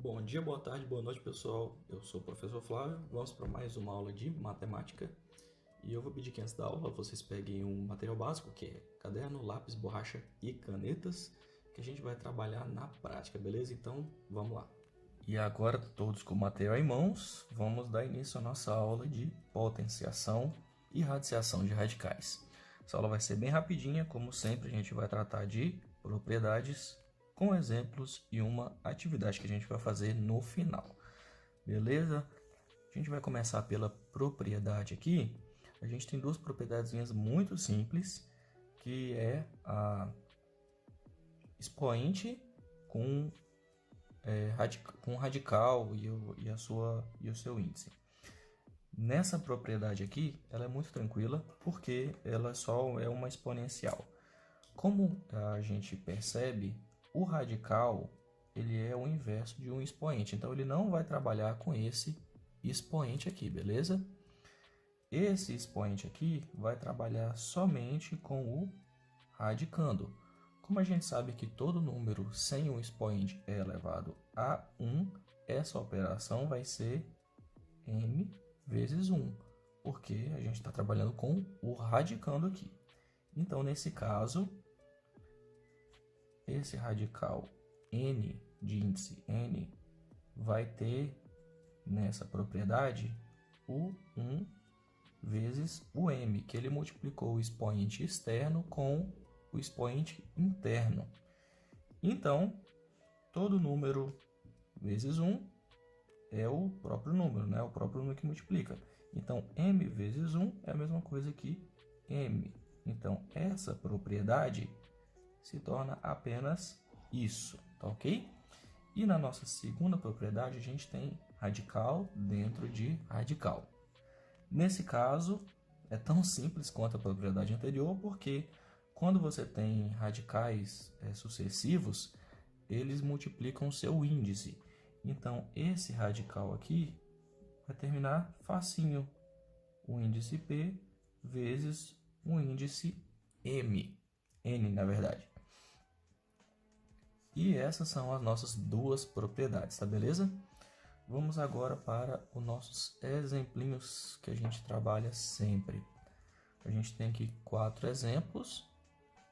Bom dia, boa tarde, boa noite, pessoal. Eu sou o professor Flávio. Vamos para mais uma aula de matemática. E eu vou pedir que antes da aula vocês peguem um material básico, que é caderno, lápis, borracha e canetas, que a gente vai trabalhar na prática, beleza? Então, vamos lá. E agora, todos com o material em mãos, vamos dar início à nossa aula de potenciação e radiciação de radicais. Essa aula vai ser bem rapidinha, como sempre a gente vai tratar de propriedades com exemplos e uma atividade que a gente vai fazer no final, beleza? A gente vai começar pela propriedade aqui. A gente tem duas propriedadezinhas muito simples, que é a expoente com radical e o seu índice. Nessa propriedade aqui, ela é muito tranquila, porque ela só é uma exponencial. Como a gente percebe, o radical ele é o inverso de um expoente, então ele não vai trabalhar com esse expoente aqui, beleza? Esse expoente aqui vai trabalhar somente com o radicando. Como a gente sabe que todo número sem um expoente é elevado a 1, essa operação vai ser m vezes 1, porque a gente está trabalhando com o radicando aqui. Então, nesse caso, esse radical n de índice n vai ter nessa propriedade o 1 vezes o m, que ele multiplicou o expoente externo com o expoente interno. Então, todo número vezes 1 é o próprio número, né? O próprio número que multiplica. Então, m vezes 1 é a mesma coisa que m. Então, essa propriedade se torna apenas isso, tá ok? E na nossa segunda propriedade, a gente tem radical dentro de radical. Nesse caso, é tão simples quanto a propriedade anterior, porque quando você tem radicais sucessivos, eles multiplicam o seu índice. Então, esse radical aqui vai terminar facinho. O índice P vezes o índice M. N, na verdade. E essas são as nossas duas propriedades, tá beleza? Vamos agora para os nossos exemplinhos que a gente trabalha sempre. A gente tem aqui 4 exemplos.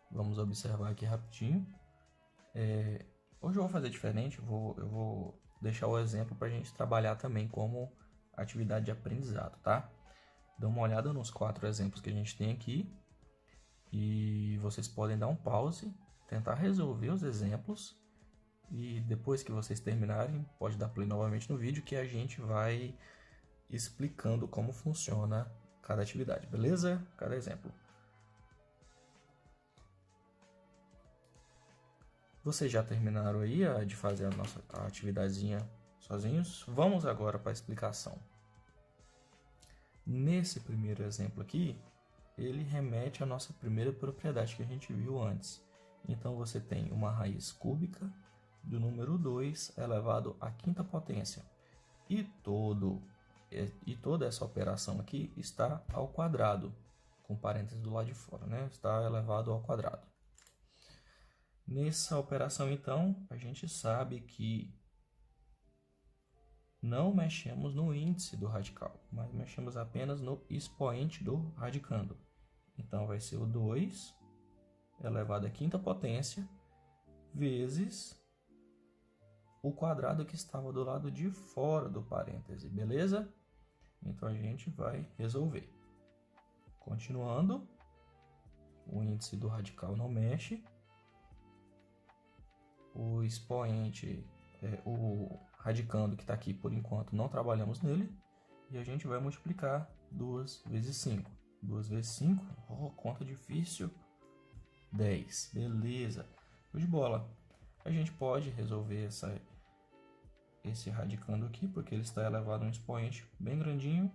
Vamos observar aqui rapidinho. Hoje eu vou fazer diferente, eu vou deixar o exemplo para a gente trabalhar também como atividade de aprendizado, tá? Dá uma olhada nos 4 exemplos que a gente tem aqui e vocês podem dar um pause, tentar resolver os exemplos e depois que vocês terminarem, pode dar play novamente no vídeo que a gente vai explicando como funciona cada atividade, beleza? Cada exemplo. Vocês já terminaram aí de fazer a nossa atividadezinha sozinhos? Vamos agora para a explicação. Nesse primeiro exemplo aqui, ele remete à nossa primeira propriedade que a gente viu antes. Então, você tem uma raiz cúbica do número 2 elevado à quinta potência. E toda essa operação aqui está ao quadrado, com parênteses do lado de fora, né? Está elevado ao quadrado. Nessa operação, então, a gente sabe que não mexemos no índice do radical, mas mexemos apenas no expoente do radicando. Então, vai ser o 2 elevado à quinta potência vezes o quadrado que estava do lado de fora do parêntese, beleza? Então, a gente vai resolver. Continuando, o índice do radical não mexe. O expoente, o radicando que está aqui por enquanto, não trabalhamos nele. E a gente vai multiplicar 2 vezes 5. 2 vezes 5, conta difícil, 10. Beleza, show de bola. A gente pode resolver esse radicando aqui, porque ele está elevado a um expoente bem grandinho.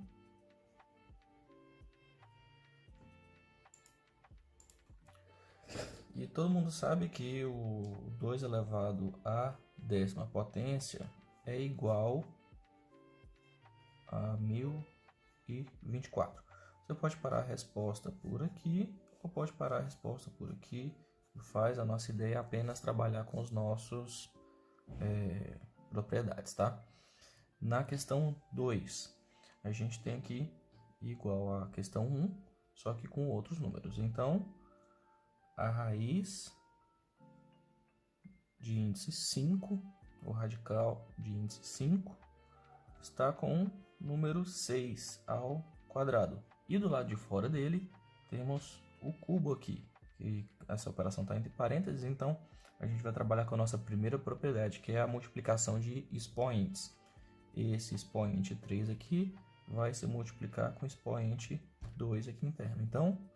E todo mundo sabe que o 2 elevado à décima potência é igual a 1024. Você pode parar a resposta por aqui, ou pode parar a resposta por aqui. Faz a nossa ideia apenas trabalhar com os nossos propriedades, tá? Na questão 2, a gente tem aqui igual à questão 1, só que com outros números. Então, a raiz de índice 5, o radical de índice 5, está com o número 6 ao quadrado. E do lado de fora dele, temos o cubo aqui. E essa operação está entre parênteses, então a gente vai trabalhar com a nossa primeira propriedade, que é a multiplicação de expoentes. Esse expoente 3 aqui vai se multiplicar com o expoente 2 aqui interno. Então,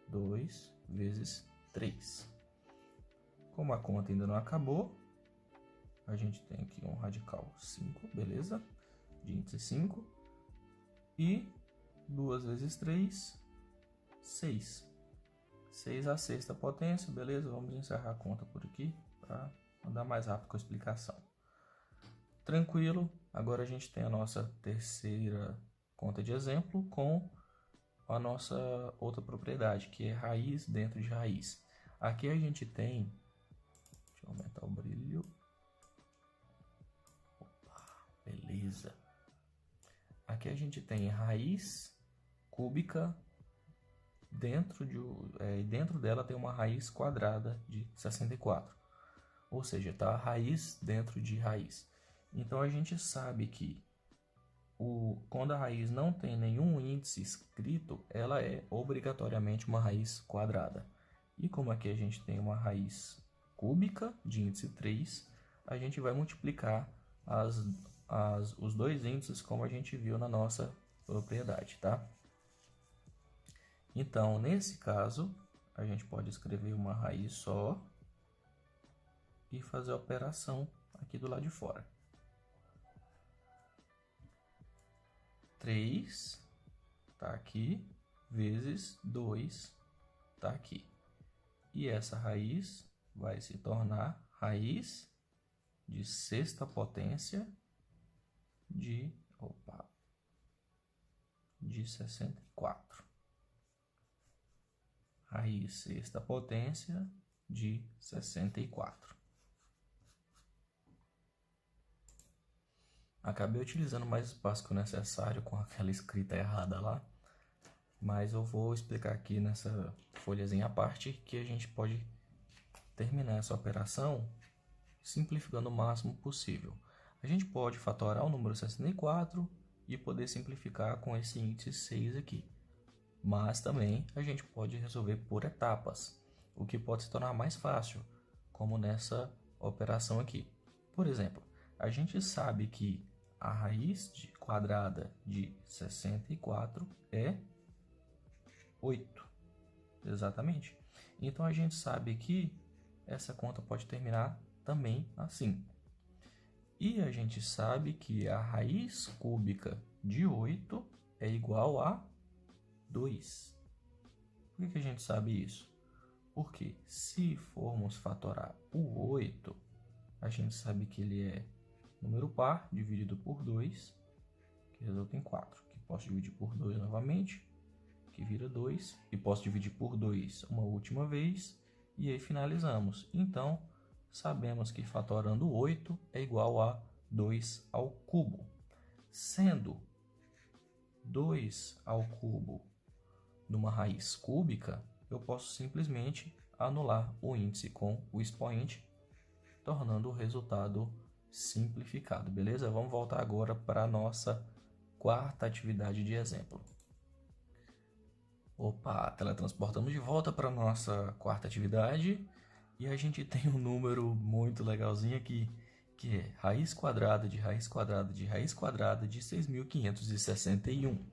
2 vezes 3. Como a conta ainda não acabou, a gente tem aqui um radical 5, beleza? De índice 5. E 2 vezes 3, 6. 6 à sexta potência, beleza? Vamos encerrar a conta por aqui para andar mais rápido com a explicação. Tranquilo, agora a gente tem a nossa terceira conta de exemplo com a nossa outra propriedade, que é raiz dentro de raiz. Aqui a gente tem, deixa eu aumentar o brilho. Opa, beleza. Aqui a gente tem raiz cúbica, dentro dela tem uma raiz quadrada de 64. Ou seja, tá raiz dentro de raiz. Então a gente sabe que quando a raiz não tem nenhum índice escrito, ela é obrigatoriamente uma raiz quadrada. E como aqui a gente tem uma raiz cúbica de índice 3, a gente vai multiplicar os dois índices como a gente viu na nossa propriedade, tá? Então, nesse caso, a gente pode escrever uma raiz só e fazer a operação aqui do lado de fora. 3 está aqui, vezes 2 está aqui. E essa raiz vai se tornar raiz de sexta potência de 64. Raiz sexta potência de 64. Acabei utilizando mais espaço que o necessário com aquela escrita errada lá, mas eu vou explicar aqui nessa folhazinha à parte que a gente pode terminar essa operação simplificando o máximo possível. A gente pode fatorar o número 64 e poder simplificar com esse índice 6 aqui. Mas também a gente pode resolver por etapas, o que pode se tornar mais fácil, como nessa operação aqui. Por exemplo, a gente sabe que a raiz quadrada de 64 é 8, exatamente. Então a gente sabe que essa conta pode terminar também assim. E a gente sabe que a raiz cúbica de 8 é igual a 2. Por que a gente sabe isso? Porque se formos fatorar o 8, a gente sabe que ele é número par dividido por 2, que resulta em 4. Que posso dividir por 2 novamente, que vira 2. E posso dividir por 2 uma última vez, e aí finalizamos. Então, sabemos que fatorando 8 é igual a 2 ao cubo. Sendo 2 ao cubo numa raiz cúbica, eu posso simplesmente anular o índice com o expoente, tornando o resultado simplificado, beleza? Vamos voltar agora para a nossa quarta atividade de exemplo. Opa, teletransportamos de volta para a nossa quarta atividade e a gente tem um número muito legalzinho aqui, que é raiz quadrada de raiz quadrada de raiz quadrada de 6.561.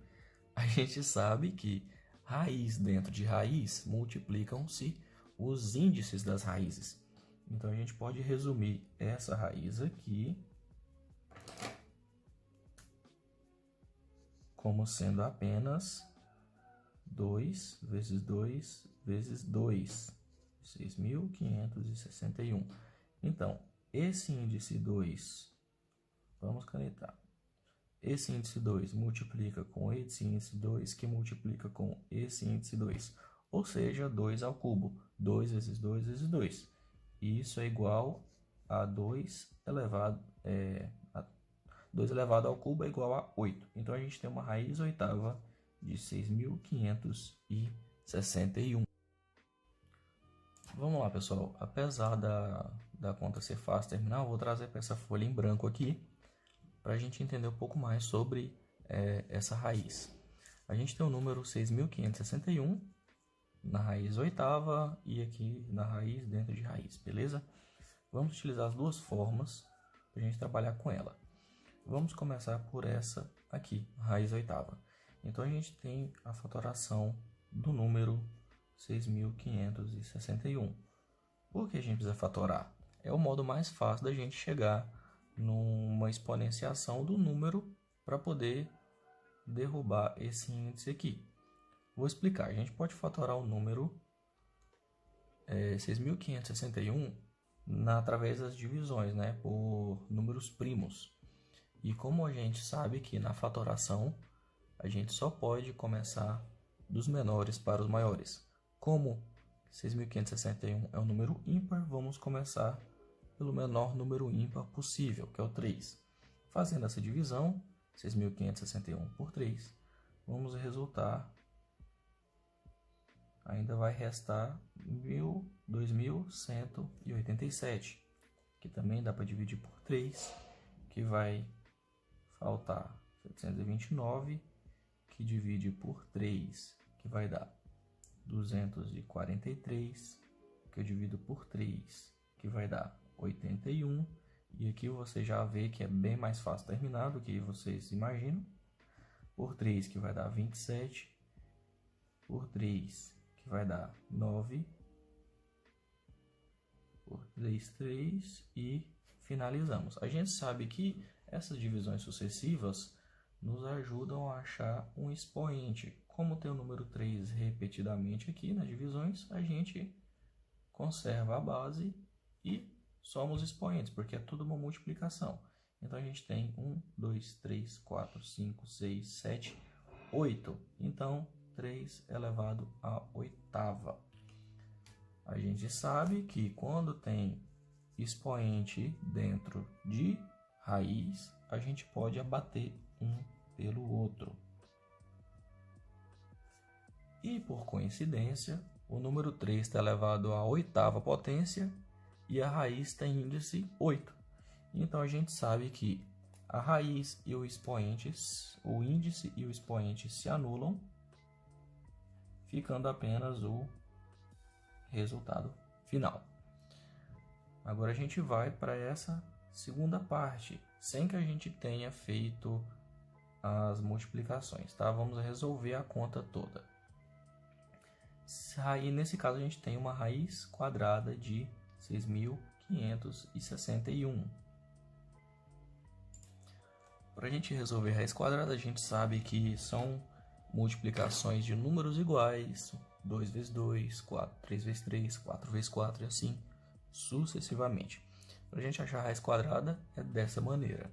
A gente sabe que raiz dentro de raiz multiplicam-se os índices das raízes. Então, a gente pode resumir essa raiz aqui como sendo apenas 2 vezes 2 vezes 2, 6.561. Então, esse índice 2, vamos canetar. Esse índice 2 multiplica com esse índice 2, que multiplica com esse índice 2. Ou seja, 2 ao cubo. 2 vezes 2 vezes 2. Isso é igual a 2 elevado 2 elevado ao cubo é igual a 8. Então, a gente tem uma raiz oitava de 6.561. Vamos lá, pessoal. Apesar da conta ser fácil terminar, eu vou trazer para essa folha em branco aqui, para a gente entender um pouco mais sobre essa raiz. A gente tem o número 6.561 na raiz oitava e aqui na raiz dentro de raiz, beleza? Vamos utilizar as duas formas para a gente trabalhar com ela. Vamos começar por essa aqui, raiz oitava. Então, a gente tem a fatoração do número 6.561. Por que a gente precisa fatorar? É o modo mais fácil da gente chegar numa exponenciação do número para poder derrubar esse índice aqui. Vou explicar. A gente pode fatorar o número 6.561 através das divisões, né, por números primos. E como a gente sabe que na fatoração a gente só pode começar dos menores para os maiores. Como 6.561 é um número ímpar, vamos começar pelo menor número ímpar possível, que é o 3. Fazendo essa divisão, 6.561 por 3, vamos resultar, ainda vai restar 2.187, que também dá para dividir por 3, que vai faltar 729, que divide por 3, que vai dar 243, que eu divido por 3, que vai dar 81, e aqui você já vê que é bem mais fácil terminar do que vocês imaginam, por 3, que vai dar 27, por 3, que vai dar 9, por 3, 3, e finalizamos. A gente sabe que essas divisões sucessivas nos ajudam a achar um expoente. Como tem o número 3 repetidamente aqui nas divisões, a gente conserva a base e somos expoentes, porque é tudo uma multiplicação. Então, a gente tem 1, 2, 3, 4, 5, 6, 7, 8. Então, 3 elevado à oitava. A gente sabe que quando tem expoente dentro de raiz, a gente pode abater um pelo outro. E por coincidência, o número 3 está elevado à oitava potência e a raiz tem índice 8. Então a gente sabe que a raiz e o expoente, o índice e o expoente se anulam, ficando apenas o resultado final. Agora a gente vai para essa segunda parte, sem que a gente tenha feito as multiplicações, tá? Vamos resolver a conta toda. Aí, nesse caso, a gente tem uma raiz quadrada de 6.561. Para a gente resolver raiz quadrada, a gente sabe que são multiplicações de números iguais, 2 vezes 2, 3 vezes 3, 4 vezes 4 e assim sucessivamente. Para a gente achar a raiz quadrada é dessa maneira.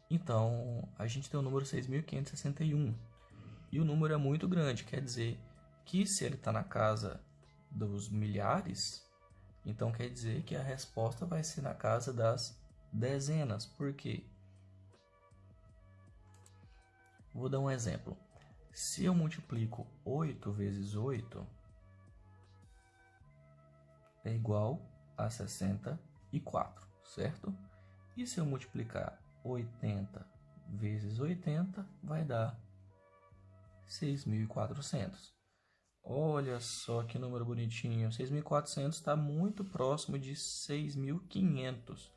Então, a gente tem o número 6.561 e o número é muito grande, quer dizer que se ele está na casa dos milhares, então quer dizer que a resposta vai ser na casa das dezenas. Por quê? Vou dar um exemplo. Se eu multiplico 8 vezes 8, é igual a 64, certo? E se eu multiplicar 80 vezes 80, vai dar 6.400. Olha só que número bonitinho. 6.400 está muito próximo de 6.500.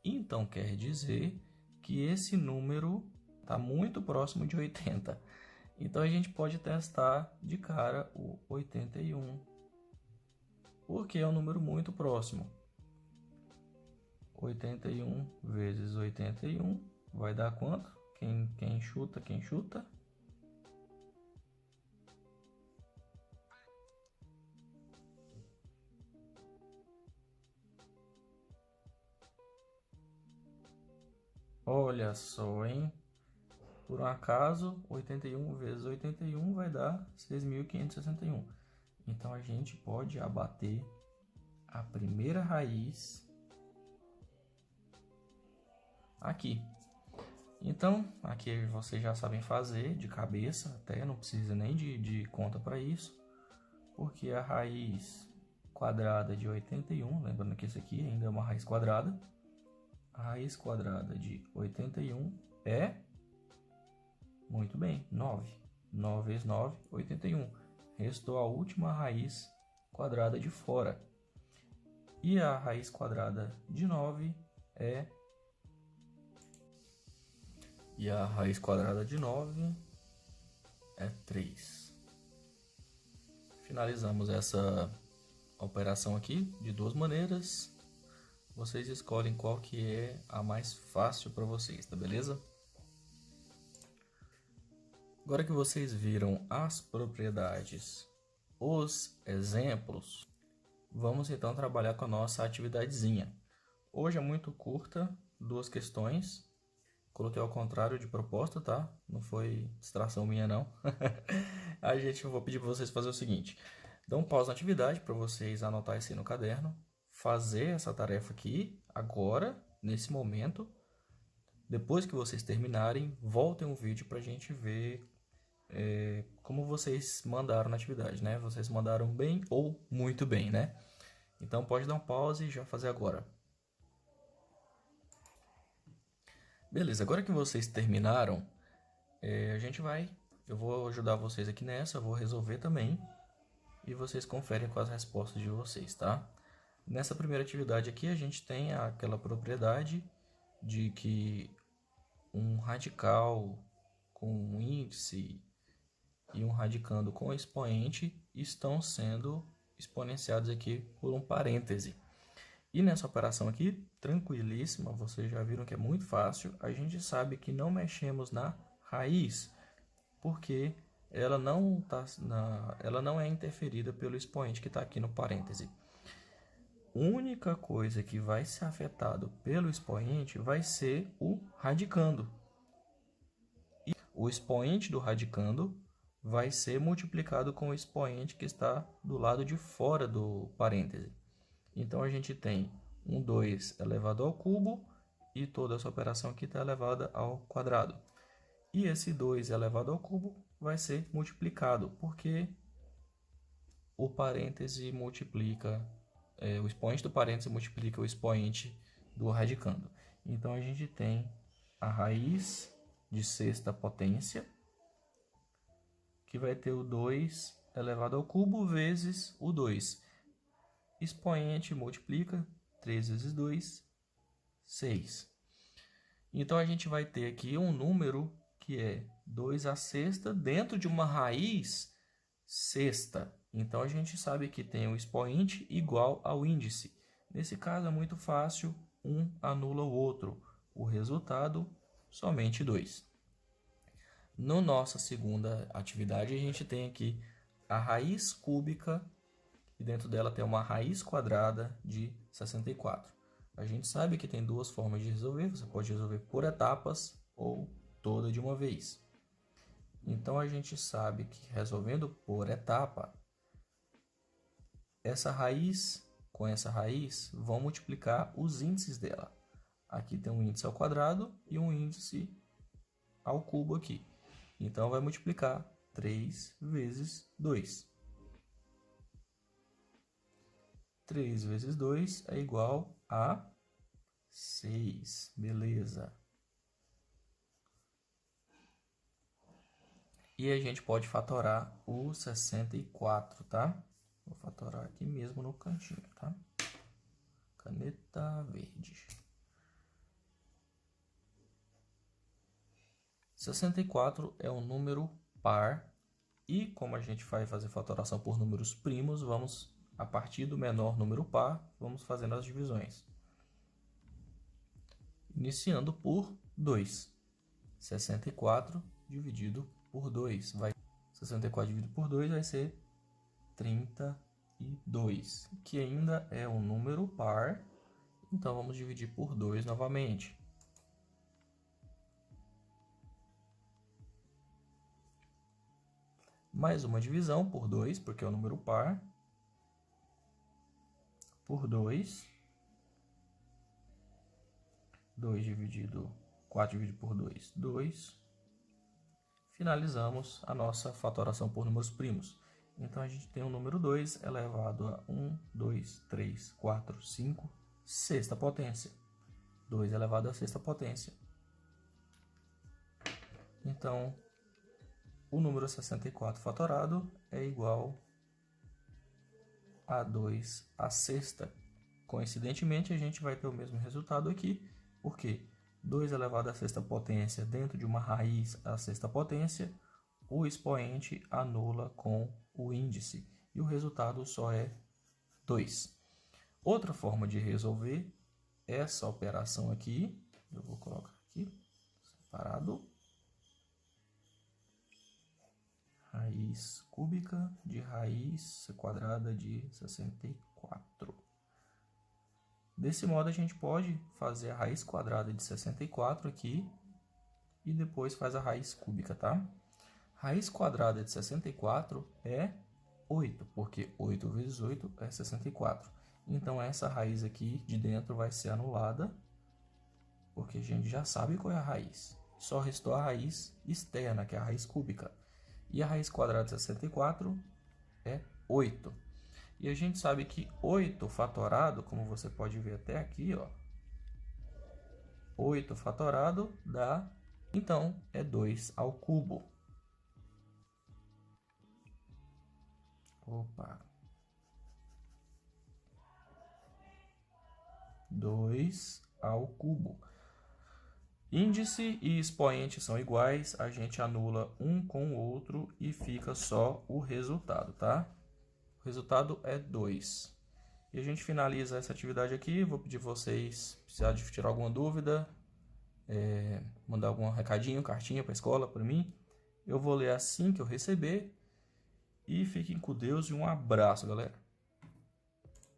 Então, quer dizer que esse número está muito próximo de 80. Então, a gente pode testar de cara o 81. Porque é um número muito próximo. 81 vezes 81 vai dar quanto? Quem chuta, quem chuta? Olha só, hein? Por um acaso, 81 vezes 81 vai dar 6.561. Então, a gente pode abater a primeira raiz aqui. Então, aqui vocês já sabem fazer de cabeça, até não precisa nem de conta para isso, porque a raiz quadrada de 81, lembrando que esse aqui ainda é uma raiz quadrada, a raiz quadrada de 81 é, muito bem, 9. 9 vezes 9, 81. Restou a última raiz quadrada de fora. E a raiz quadrada de 9 é... E a raiz quadrada de 9 é 3. Finalizamos essa operação aqui de duas maneiras. Vocês escolhem qual que é a mais fácil para vocês, tá beleza? Agora que vocês viram as propriedades, os exemplos, vamos então trabalhar com a nossa atividadezinha. Hoje é muito curta, 2 questões. Coloquei ao contrário de proposta, tá? Não foi distração minha, não. Eu vou pedir para vocês fazer o seguinte. Dá um pause na atividade para vocês anotar isso aí no caderno. Fazer essa tarefa aqui, agora, nesse momento. Depois que vocês terminarem, voltem um vídeo para a gente ver como vocês mandaram na atividade, né? Vocês mandaram bem ou muito bem, né? Então pode dar um pause e já fazer agora. Beleza, agora que vocês terminaram, eu vou ajudar vocês aqui nessa, eu vou resolver também, e vocês conferem com as respostas de vocês, tá? Nessa primeira atividade aqui, a gente tem aquela propriedade de que um radical com um índice e um radicando com expoente estão sendo exponenciados aqui por um parêntese. E nessa operação aqui, tranquilíssima, vocês já viram que é muito fácil. A gente sabe que não mexemos na raiz, porque ela não é interferida pelo expoente que está aqui no parêntese. A única coisa que vai ser afetado pelo expoente vai ser o radicando. E o expoente do radicando vai ser multiplicado com o expoente que está do lado de fora do parêntese. Então, a gente tem um 2 elevado ao cubo e toda essa operação aqui está elevada ao quadrado. E esse 2 elevado ao cubo vai ser multiplicado, porque o parêntese multiplica, o expoente do parêntese multiplica o expoente do radicando. Então, a gente tem a raiz de sexta potência, que vai ter o 2 elevado ao cubo vezes o 2. Expoente multiplica 3 vezes 2, 6. Então, a gente vai ter aqui um número que é 2 à sexta dentro de uma raiz sexta. Então, a gente sabe que tem o expoente igual ao índice. Nesse caso, é muito fácil, um anula o outro. O resultado, somente 2. Na nossa segunda atividade, a gente tem aqui a raiz cúbica, e dentro dela tem uma raiz quadrada de 64. A gente sabe que tem duas formas de resolver. Você pode resolver por etapas ou toda de uma vez. Então, a gente sabe que resolvendo por etapa, essa raiz com essa raiz vão multiplicar os índices dela. Aqui tem um índice ao quadrado e um índice ao cubo aqui. Então, vai multiplicar 3 vezes 2. 3 vezes 2 é igual a 6. Beleza. E a gente pode fatorar o 64, tá? Vou fatorar aqui mesmo no cantinho, tá? Caneta verde. 64 é um número par. E como a gente vai fazer fatoração por números primos, vamos... A partir do menor número par, vamos fazendo as divisões. Iniciando por 2. 64 dividido por 2. 64 dividido por 2 vai ser 32, que ainda é um número par. Então, vamos dividir por 2 novamente. Mais uma divisão por 2, porque é um número par. Por 2. 4 dividido por 2, 2. Finalizamos a nossa fatoração por números primos. Então, a gente tem o número 2 elevado a 1, 2, 3, 4, 5, sexta potência. 2 elevado à sexta potência. Então, o número 64 fatorado é igual a 2 à sexta. Coincidentemente, a gente vai ter o mesmo resultado aqui, porque 2 elevado à sexta potência dentro de uma raiz à sexta potência, o expoente anula com o índice e o resultado só é 2. Outra forma de resolver essa operação aqui, eu vou colocar aqui, separado, raiz cúbica de raiz quadrada de 64. Desse modo, a gente pode fazer a raiz quadrada de 64 aqui e depois faz a raiz cúbica, tá? Raiz quadrada de 64 é 8, porque 8 vezes 8 é 64. Então, essa raiz aqui de dentro vai ser anulada, porque a gente já sabe qual é a raiz. Só restou a raiz externa, que é a raiz cúbica. E a raiz quadrada de 64 é 8. E a gente sabe que 8 fatorado, como você pode ver até aqui, ó, 8 fatorado dá, então, é 2 ao cubo. Opa. 2 ao cubo. Índice e expoente são iguais, a gente anula um com o outro e fica só o resultado, tá? O resultado é 2. E a gente finaliza essa atividade aqui. Vou pedir vocês, se precisar de tirar alguma dúvida, mandar algum recadinho, cartinha para a escola, para mim. Eu vou ler assim que eu receber. E fiquem com Deus e um abraço, galera.